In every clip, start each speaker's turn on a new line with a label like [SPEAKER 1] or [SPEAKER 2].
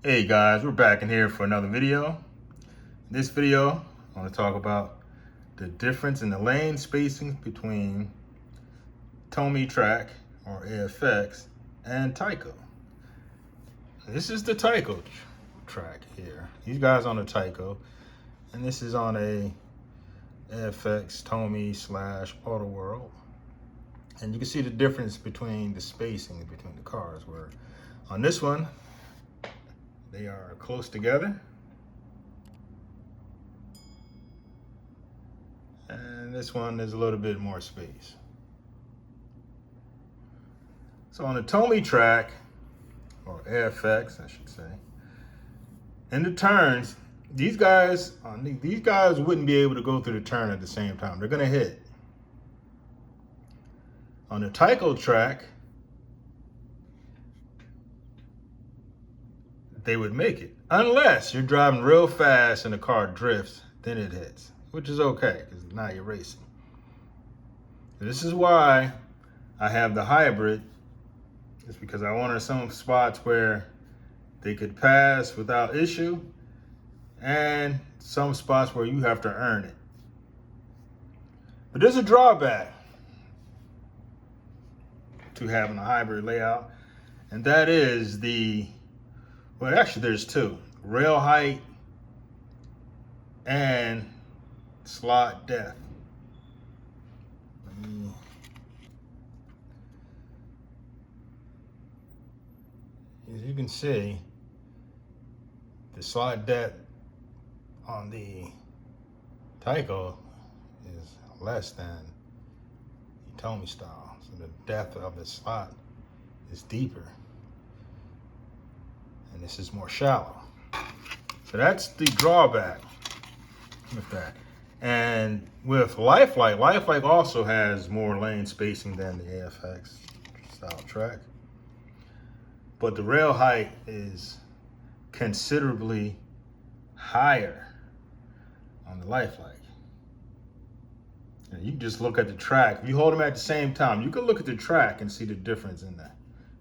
[SPEAKER 1] Hey guys, we're back in here for another video. In this video, I want to talk about the difference in the lane spacing between Tomy track or AFX and Tyco. This is the Tyco track here. These guys on the Tyco, and this is on a AFX Tomy / Auto World. And you can see the difference between the spacing between the cars, where on this one, they are close together. And this one, there's a little bit more space. So on the Tomy track, or AFX, I should say, in the turns, these guys wouldn't be able to go through the turn at the same time. They're gonna hit. On the Tyco track, they would make it. Unless you're driving real fast and the car drifts, then it hits, which is okay, because now you're racing. This is why I have the hybrid. It's because I wanted some spots where they could pass without issue, and some spots where you have to earn it. But there's a drawback to having a hybrid layout, and that is well, actually there's two: rail height and slot depth. As you can see, the slot depth on the Tyco is less than the Tomy style. So the depth of the slot is deeper. And this is more shallow. So that's the drawback with that. And with Lifelike also has more lane spacing than the AFX style track. But the rail height is considerably higher on the Lifelike. And you can just look at the track. If you hold them at the same time, you can look at the track and see the difference in the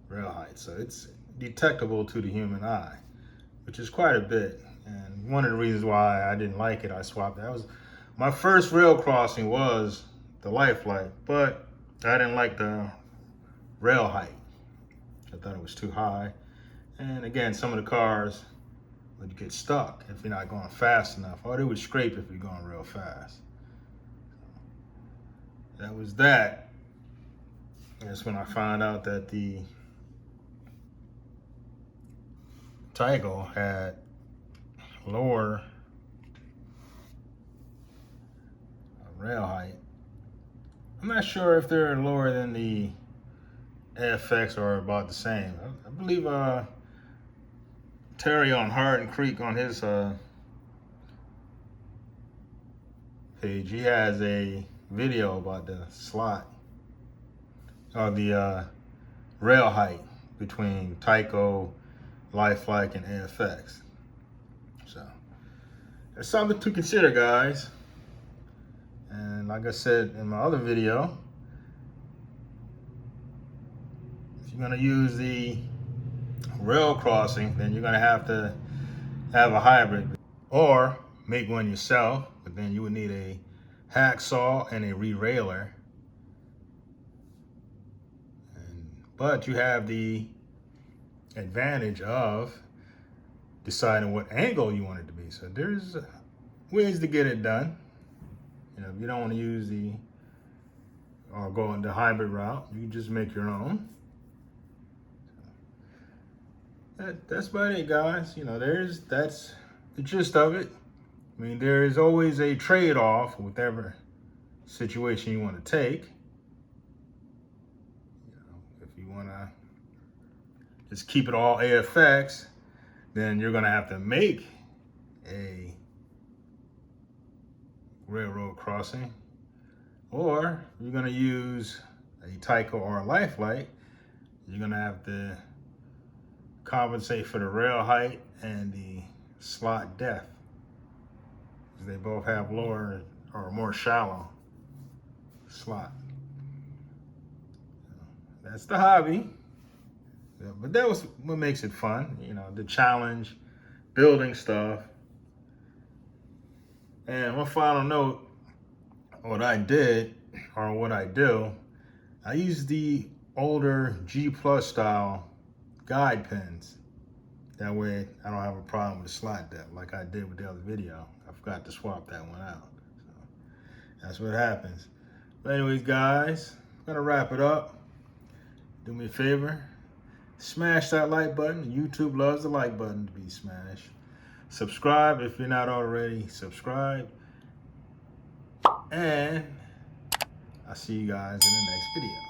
[SPEAKER 1] rail height. So it's detectable to the human eye, which is quite a bit. And one of the reasons why I didn't like it, I swapped. That was my first rail crossing was the Lifelike, but I didn't like the rail height. I thought it was too high. And again, some of the cars would get stuck if you're not going fast enough, or they would scrape if you're going real fast. That was that. That's when I found out that the Tyco had lower rail height. I'm not sure if they're lower than the AFX or about the same. I believe Terry on Hardin Creek on his page, he has a video about the slot or the rail height between Tyco, Lifelike, and AFX. So it's something to consider, guys. And like I said in my other video, if you're gonna use the rail crossing, then you're gonna have to have a hybrid or make one yourself, but then you would need a hacksaw and a re-railer. But you have the advantage of deciding what angle you want it to be. So there's ways to get it done. You know, if you don't want to use or go on the hybrid route, you can just make your own. That's about it, guys. You know, that's the gist of it. I mean, there is always a trade-off with whatever situation you want to take. You know, if you want to just keep it all AFX, then you're going to have to make a railroad crossing. Or you're going to use a Tyco or a Lifelike, you're going to have to compensate for the rail height and the slot depth, because they both have lower or more shallow slot. That's the hobby. Yeah, but that was what makes it fun, you know, the challenge, building stuff. And one final note, what I did, or what I do, I use the older G Plus style guide pins. That way I don't have a problem with the slot depth like I did with the other video. I forgot to swap that one out. So that's what happens. But anyways, guys, I'm gonna wrap it up. Do me a favor, smash that like button. YouTube loves the like button to be smashed. Subscribe if you're not already subscribed. And I'll see you guys in the next video.